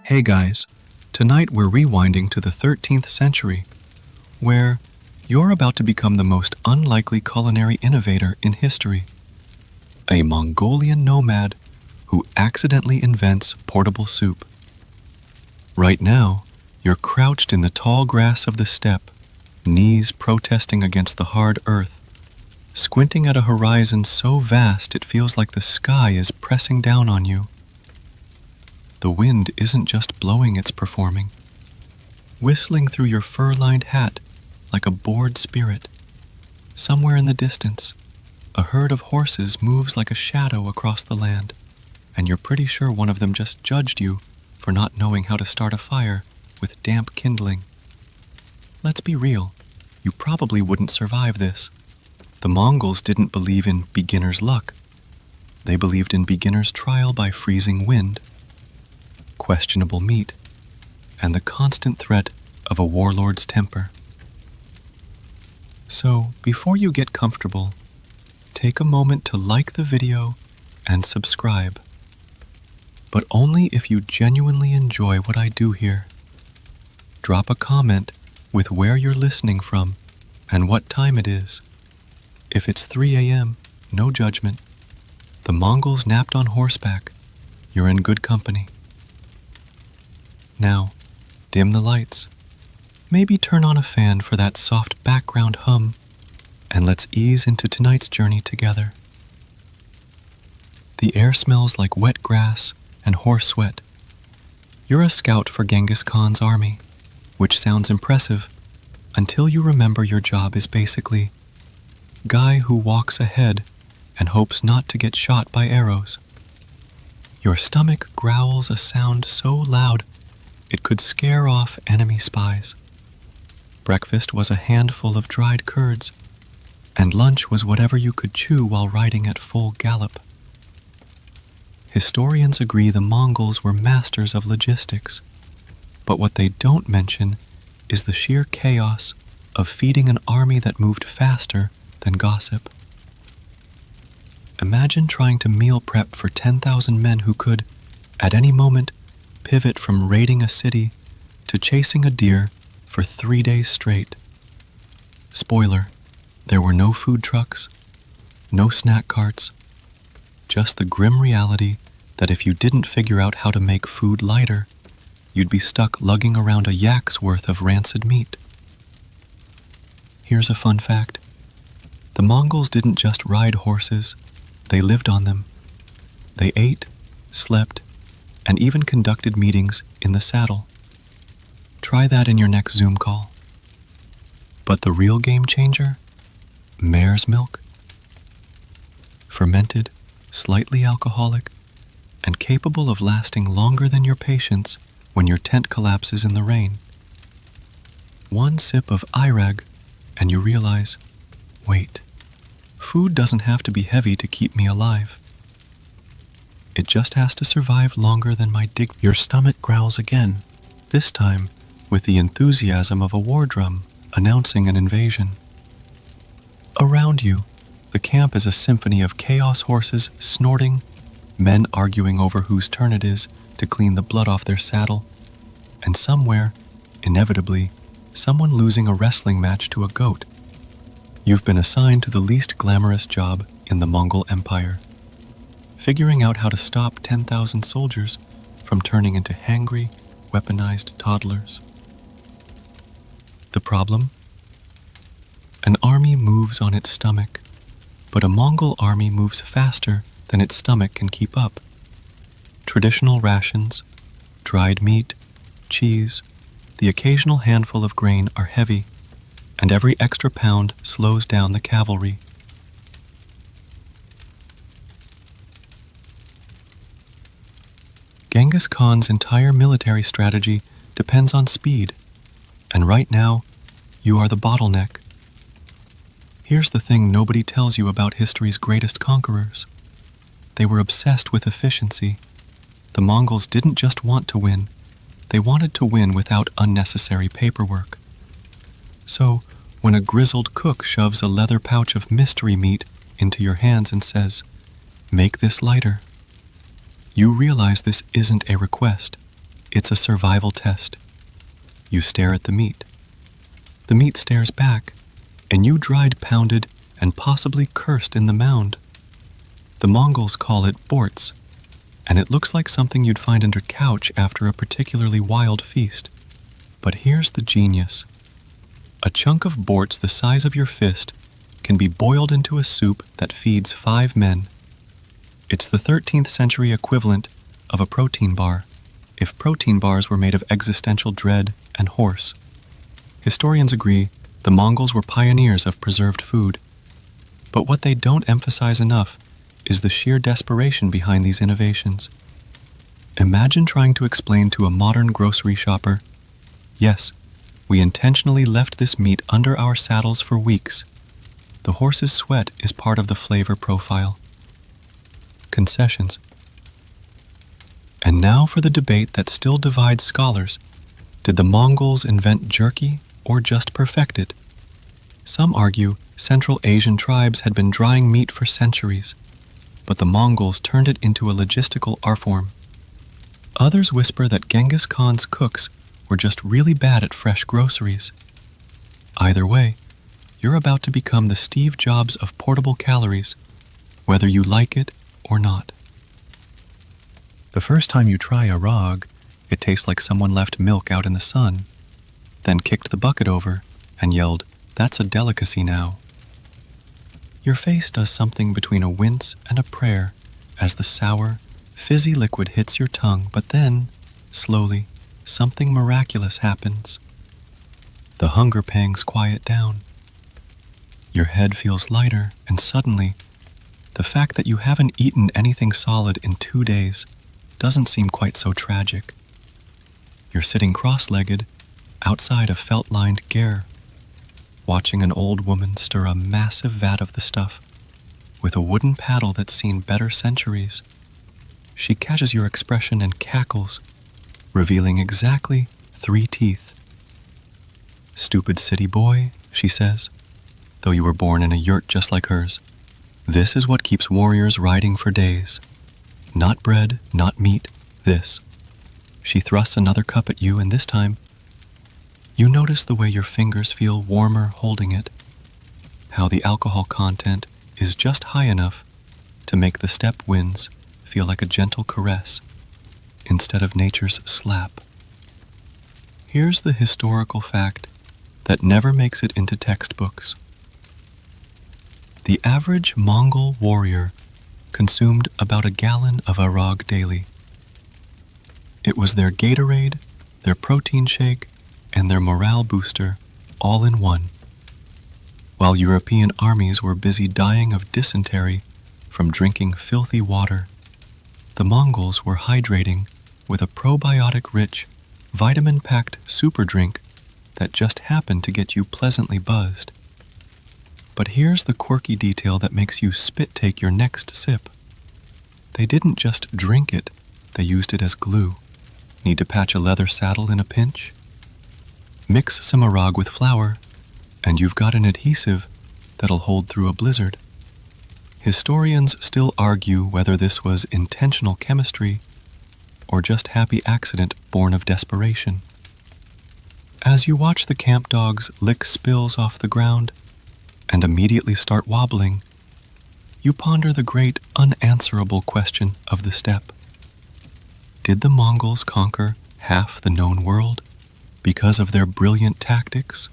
Hey guys, tonight we're rewinding to the 13th century, where you're about to become the most unlikely culinary innovator in history. A Mongolian nomad who accidentally invents portable soup. Right now, you're crouched in the tall grass of the steppe, knees protesting against the hard earth, squinting at a horizon so vast it feels like the sky is pressing down on you. The wind isn't just blowing, it's performing, whistling through your fur-lined hat like a bored spirit. Somewhere in the distance, a herd of horses moves like a shadow across the land, and you're pretty sure one of them just judged you for not knowing how to start a fire with damp kindling. Let's be real, you probably wouldn't survive this. The Mongols didn't believe in beginner's luck. They believed in beginner's trial by freezing wind, questionable meat, and the constant threat of a warlord's temper. So, before you get comfortable, take a moment to like the video and subscribe. But only if you genuinely enjoy what I do here. Drop a comment with where you're listening from and what time it is. If it's 3 a.m., no judgment. The Mongols napped on horseback. You're in good company. Now, dim the lights. Maybe turn on a fan for that soft background hum, and let's ease into tonight's journey together. The air smells like wet grass and horse sweat. You're a scout for Genghis Khan's army, which sounds impressive until you remember your job is basically guy who walks ahead and hopes not to get shot by arrows. Your stomach growls a sound so loud it could scare off enemy spies. Breakfast was a handful of dried curds, and lunch was whatever you could chew while riding at full gallop. Historians agree the Mongols were masters of logistics, but what they don't mention is the sheer chaos of feeding an army that moved faster than gossip. Imagine trying to meal prep for 10,000 men who could, at any moment, pivot from raiding a city to chasing a deer for 3 days straight. Spoiler, there were no food trucks, no snack carts, just the grim reality that if you didn't figure out how to make food lighter, you'd be stuck lugging around a yak's worth of rancid meat. Here's a fun fact. The Mongols didn't just ride horses, they lived on them. They ate, slept, and even conducted meetings in the saddle. Try that in your next Zoom call. But the real game changer? Mare's milk. Fermented, slightly alcoholic, and capable of lasting longer than your patience when your tent collapses in the rain. One sip of Irag, and you realize, wait, food doesn't have to be heavy to keep me alive. It just has to survive longer than my dig. Your stomach growls again, this time with the enthusiasm of a war drum announcing an invasion. Around you, the camp is a symphony of chaos, horses snorting, men arguing over whose turn it is to clean the blood off their saddle, and somewhere, inevitably, someone losing a wrestling match to a goat. You've been assigned to the least glamorous job in the Mongol Empire, figuring out how to stop 10,000 soldiers from turning into hangry, weaponized toddlers. The problem? An army moves on its stomach, but a Mongol army moves faster than its stomach can keep up. Traditional rations, dried meat, cheese, the occasional handful of grain are heavy, and every extra pound slows down the cavalry. Genghis Khan's entire military strategy depends on speed, and right now, you are the bottleneck. Here's the thing nobody tells you about history's greatest conquerors. They were obsessed with efficiency. The Mongols didn't just want to win, they wanted to win without unnecessary paperwork. So, when a grizzled cook shoves a leather pouch of mystery meat into your hands and says, "Make this lighter," you realize this isn't a request, It's a survival test. You stare at the meat. The meat stares back, and you dried, pounded, and possibly cursed in the mound. The Mongols call it borts, and it looks like something you'd find under couch after a particularly wild feast. But here's the genius. A chunk of borts the size of your fist can be boiled into a soup that feeds 5 men. It's the 13th century equivalent of a protein bar, if protein bars were made of existential dread and horse. Historians agree the Mongols were pioneers of preserved food. But what they don't emphasize enough is the sheer desperation behind these innovations. Imagine trying to explain to a modern grocery shopper, yes, we intentionally left this meat under our saddles for weeks. The horse's sweat is part of the flavor profile. Concessions. And now for the debate that still divides scholars. Did the Mongols invent jerky or just perfect it? Some argue Central Asian tribes had been drying meat for centuries, but the Mongols turned it into a logistical art form. Others whisper that Genghis Khan's cooks were just really bad at fresh groceries. Either way, you're about to become the Steve Jobs of portable calories, whether you like it or not. The first time you try a rog, it tastes like someone left milk out in the sun, then kicked the bucket over and yelled, "That's a delicacy now." Your face does something between a wince and a prayer as the sour, fizzy liquid hits your tongue, but then, slowly, something miraculous happens. The hunger pangs quiet down. Your head feels lighter, and suddenly, the fact that you haven't eaten anything solid in 2 days doesn't seem quite so tragic. You're sitting cross-legged outside a felt-lined ger, watching an old woman stir a massive vat of the stuff with a wooden paddle that's seen better centuries. She catches your expression and cackles, revealing exactly 3 teeth. "Stupid city boy," she says, "though you were born in a yurt just like hers. This is what keeps warriors riding for days. Not bread, not meat, this." She thrusts another cup at you, and this time, you notice the way your fingers feel warmer holding it, how the alcohol content is just high enough to make the step winds feel like a gentle caress instead of nature's slap. Here's the historical fact that never makes it into textbooks. The average Mongol warrior consumed about a gallon of arag daily. It was their Gatorade, their protein shake, and their morale booster all in one. While European armies were busy dying of dysentery from drinking filthy water, the Mongols were hydrating with a probiotic-rich, vitamin-packed super drink that just happened to get you pleasantly buzzed. But here's the quirky detail that makes you spit take your next sip. They didn't just drink it, they used it as glue. Need to patch a leather saddle in a pinch? Mix some arag with flour, and you've got an adhesive that'll hold through a blizzard. Historians still argue whether this was intentional chemistry or just happy accident born of desperation. As you watch the camp dogs lick spills off the ground and immediately start wobbling, you ponder the great unanswerable question of the steppe. Did the Mongols conquer half the known world because of their brilliant tactics?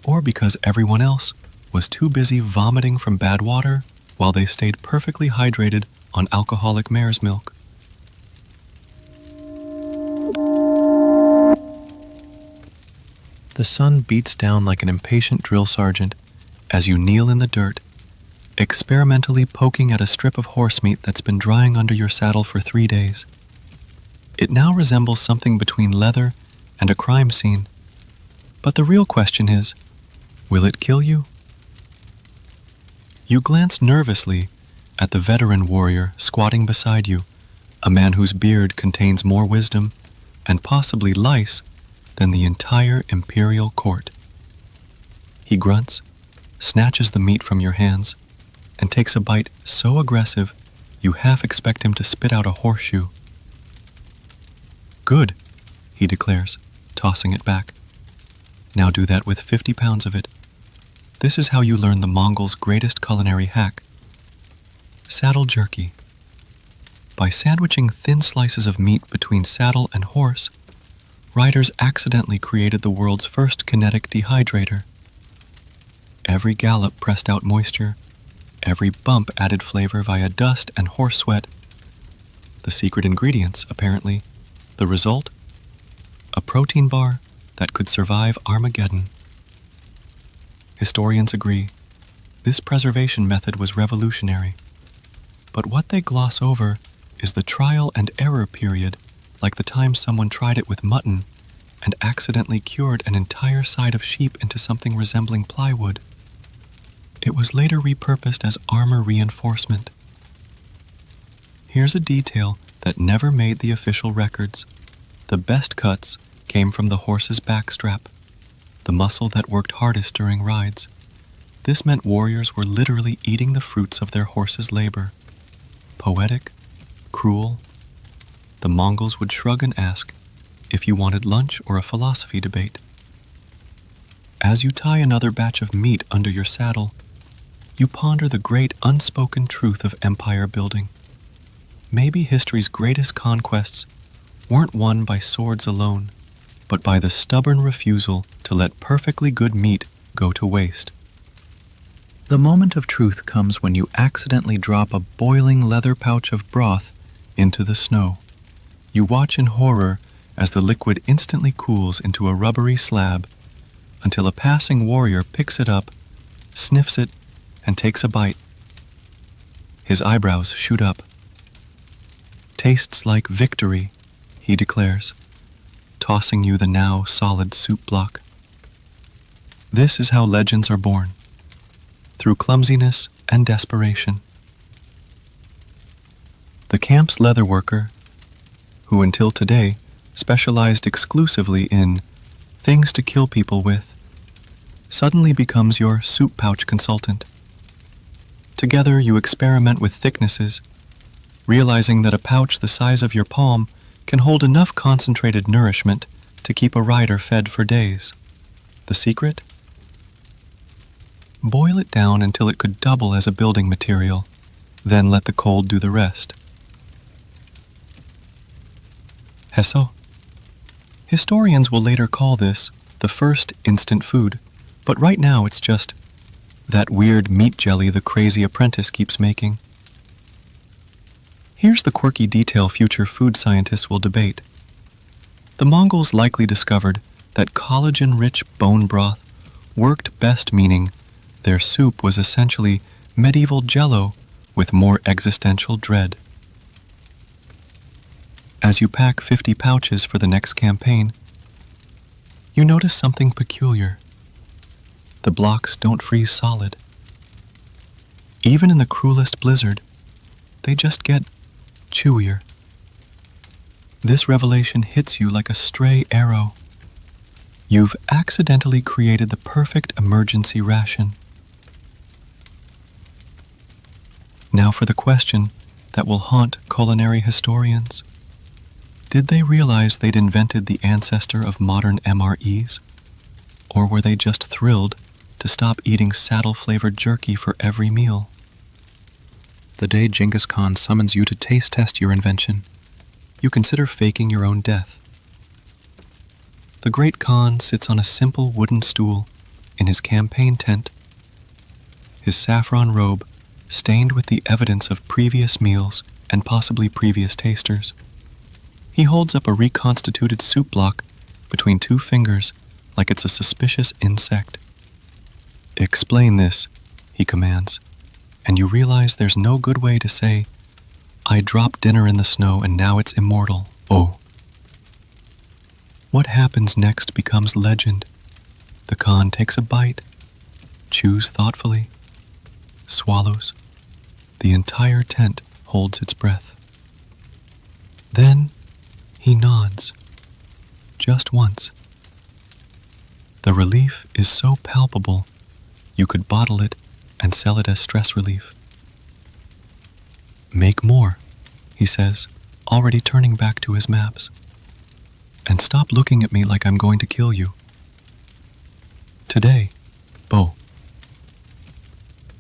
Or because everyone else was too busy vomiting from bad water while they stayed perfectly hydrated on alcoholic mare's milk? The sun beats down like an impatient drill sergeant as you kneel in the dirt, experimentally poking at a strip of horse meat that's been drying under your saddle for 3 days. It now resembles something between leather and a crime scene. But the real question is, will it kill you? You glance nervously at the veteran warrior squatting beside you, a man whose beard contains more wisdom and possibly lice than the entire imperial court. He grunts, snatches the meat from your hands, and takes a bite so aggressive you half expect him to spit out a horseshoe. Good, he declares, tossing it back. Now do that with 50 pounds of it. This is how you learn the Mongols' greatest culinary hack. Saddle jerky. By sandwiching thin slices of meat between saddle and horse, riders accidentally created the world's first kinetic dehydrator. Every gallop pressed out moisture, every bump added flavor via dust and horse sweat. The secret ingredients, apparently. The result? A protein bar that could survive Armageddon. Historians agree. This preservation method was revolutionary. But what they gloss over is the trial and error period, like the time someone tried it with mutton and accidentally cured an entire side of sheep into something resembling plywood. It was later repurposed as armor reinforcement. Here's a detail that never made the official records. The best cuts came from the horse's backstrap, the muscle that worked hardest during rides. This meant warriors were literally eating the fruits of their horse's labor. Poetic, cruel. The Mongols would shrug and ask if you wanted lunch or a philosophy debate. As you tie another batch of meat under your saddle, you ponder the great unspoken truth of empire building. Maybe history's greatest conquests weren't won by swords alone, but by the stubborn refusal to let perfectly good meat go to waste. The moment of truth comes when you accidentally drop a boiling leather pouch of broth into the snow. You watch in horror as the liquid instantly cools into a rubbery slab until a passing warrior picks it up, sniffs it, and takes a bite. His eyebrows shoot up. Tastes like victory, he declares, tossing you the now solid soup block. This is how legends are born, through clumsiness and desperation. The camp's leatherworker, who until today specialized exclusively in things to kill people with, suddenly becomes your soup pouch consultant. Together you experiment with thicknesses, realizing that a pouch the size of your palm can hold enough concentrated nourishment to keep a rider fed for days. The secret? Boil it down until it could double as a building material, then let the cold do the rest. Hesso. Historians will later call this the first instant food, but right now it's just that weird meat jelly the crazy apprentice keeps making. Here's the quirky detail future food scientists will debate. The Mongols likely discovered that collagen-rich bone broth worked best, meaning their soup was essentially medieval jello with more existential dread. As you pack 50 pouches for the next campaign, you notice something peculiar. The blocks don't freeze solid. Even in the cruelest blizzard, they just get chewier. This revelation hits you like a stray arrow. You've accidentally created the perfect emergency ration. Now for the question that will haunt culinary historians. Did they realize they'd invented the ancestor of modern MREs? Or were they just thrilled to stop eating saddle-flavored jerky for every meal? The day Genghis Khan summons you to taste test your invention, you consider faking your own death. The great Khan sits on a simple wooden stool in his campaign tent, his saffron robe stained with the evidence of previous meals and possibly previous tasters. He holds up a reconstituted soup block between two fingers like it's a suspicious insect. "Explain this," he commands, and you realize there's no good way to say, "I dropped dinner in the snow and now it's immortal." Oh. What happens next becomes legend. The Khan takes a bite, chews thoughtfully, swallows. The entire tent holds its breath. Then he nods, just once. The relief is so palpable, you could bottle it and sell it as stress relief. "Make more," he says, already turning back to his maps. and stop looking at me like I'm going to kill you. Today, Bo.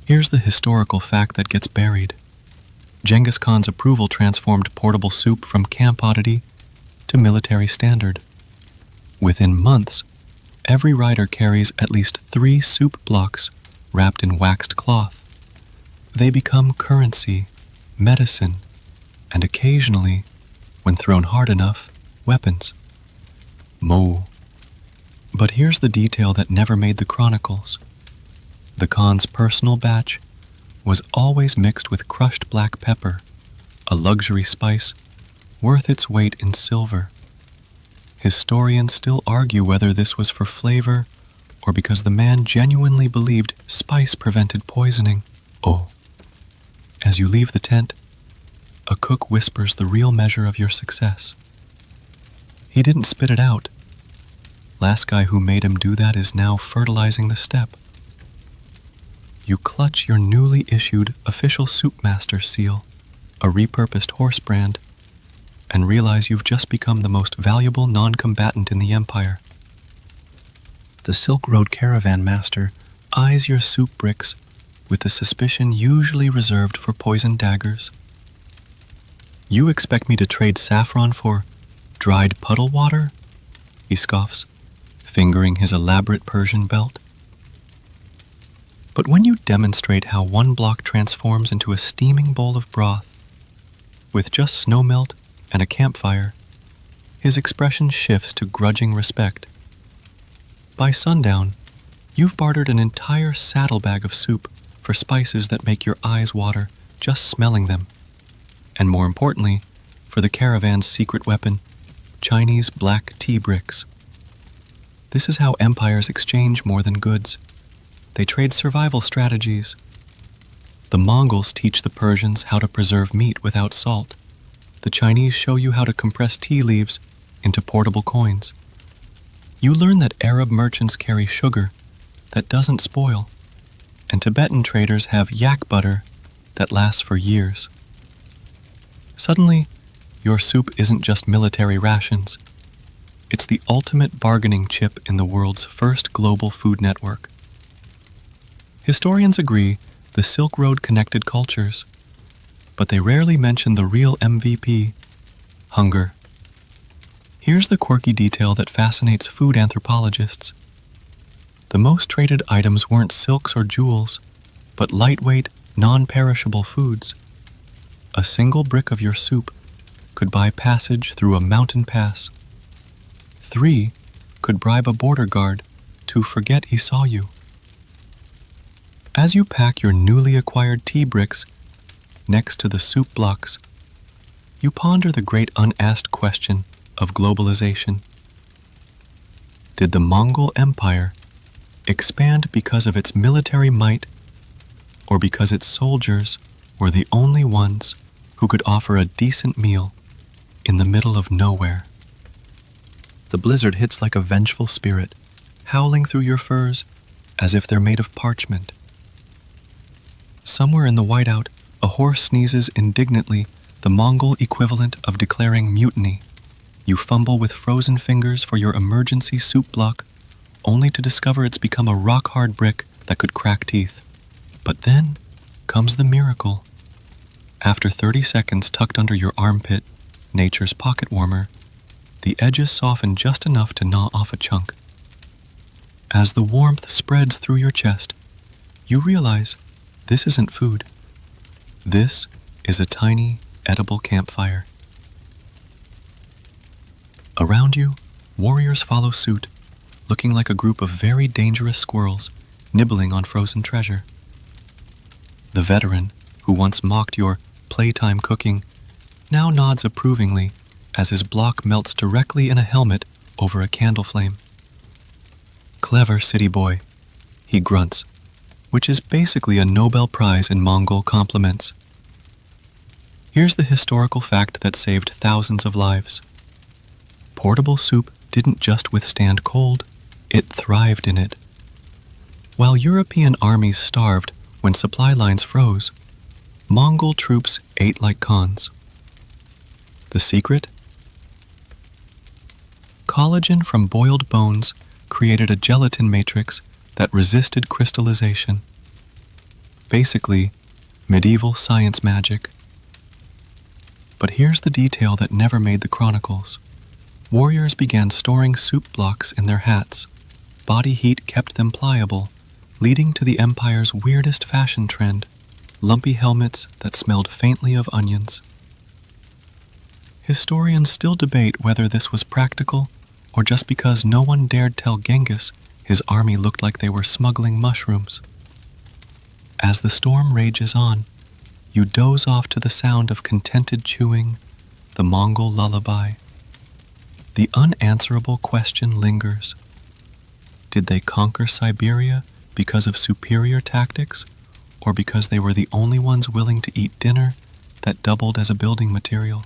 Here's the historical fact that gets buried. Genghis Khan's approval transformed portable soup from camp oddity to military standard. Within months, every rider carries at least 3 soup blocks wrapped in waxed cloth. They become currency, medicine, and occasionally, when thrown hard enough, weapons. Mo. But here's the detail that never made the chronicles. The Khan's personal batch was always mixed with crushed black pepper, a luxury spice worth its weight in silver. Historians still argue whether this was for flavor or because the man genuinely believed spice prevented poisoning. Oh. As you leave the tent, a cook whispers the real measure of your success. He didn't spit it out. Last guy who made him do that is now fertilizing the steppe. You clutch your newly issued official soupmaster seal, a repurposed horse brand, and realize you've just become the most valuable non-combatant in the empire. The Silk Road caravan master eyes your soup bricks with the suspicion usually reserved for poisoned daggers. You expect me to trade saffron for dried puddle water? He scoffs, fingering his elaborate Persian belt. But when you demonstrate how 1 block transforms into a steaming bowl of broth, with just snowmelt and a campfire, his expression shifts to grudging respect. By sundown, you've bartered an entire saddlebag of soup for spices that make your eyes water just smelling them, and more importantly, for the caravan's secret weapon, Chinese black tea bricks. This is how empires exchange more than goods. They trade survival strategies. The Mongols teach the Persians how to preserve meat without salt. The Chinese show you how to compress tea leaves into portable coins. You learn that Arab merchants carry sugar that doesn't spoil, and Tibetan traders have yak butter that lasts for years. Suddenly, your soup isn't just military rations. It's the ultimate bargaining chip in the world's first global food network. Historians agree the Silk Road connected cultures, but they rarely mention the real MVP, hunger. Here's the quirky detail that fascinates food anthropologists. The most traded items weren't silks or jewels, but lightweight, non-perishable foods. A single brick of your soup could buy passage through a mountain pass. 3 could bribe a border guard to forget he saw you. As you pack your newly acquired tea bricks next to the soup blocks, you ponder the great unasked question of globalization. Did the Mongol Empire expand because of its military might, or because its soldiers were the only ones who could offer a decent meal in the middle of nowhere? The blizzard hits like a vengeful spirit, howling through your furs as if they're made of parchment. Somewhere in the whiteout, a horse sneezes indignantly, the Mongol equivalent of declaring mutiny. You fumble with frozen fingers for your emergency soup block, only to discover it's become a rock-hard brick that could crack teeth. But then comes the miracle. After 30 seconds tucked under your armpit, nature's pocket warmer, the edges soften just enough to gnaw off a chunk. As the warmth spreads through your chest, you realize this isn't food. This is a tiny, edible campfire. Around you, warriors follow suit, looking like a group of very dangerous squirrels nibbling on frozen treasure. The veteran, who once mocked your playtime cooking, now nods approvingly as his block melts directly in a helmet over a candle flame. Clever city boy, he grunts, which is basically a Nobel Prize in Mongol compliments. Here's the historical fact that saved thousands of lives. Portable soup didn't just withstand cold, it thrived in it. While European armies starved when supply lines froze, Mongol troops ate like Khans. The secret? Collagen from boiled bones created a gelatin matrix that resisted crystallization. Basically, medieval science magic. But here's the detail that never made the chronicles. Warriors began storing soup blocks in their hats. Body heat kept them pliable, leading to the empire's weirdest fashion trend, lumpy helmets that smelled faintly of onions. Historians still debate whether this was practical or just because no one dared tell Genghis his army looked like they were smuggling mushrooms. As the storm rages on, you doze off to the sound of contented chewing, the Mongol lullaby. The unanswerable question lingers. Did they conquer Siberia because of superior tactics, or because they were the only ones willing to eat dinner that doubled as a building material?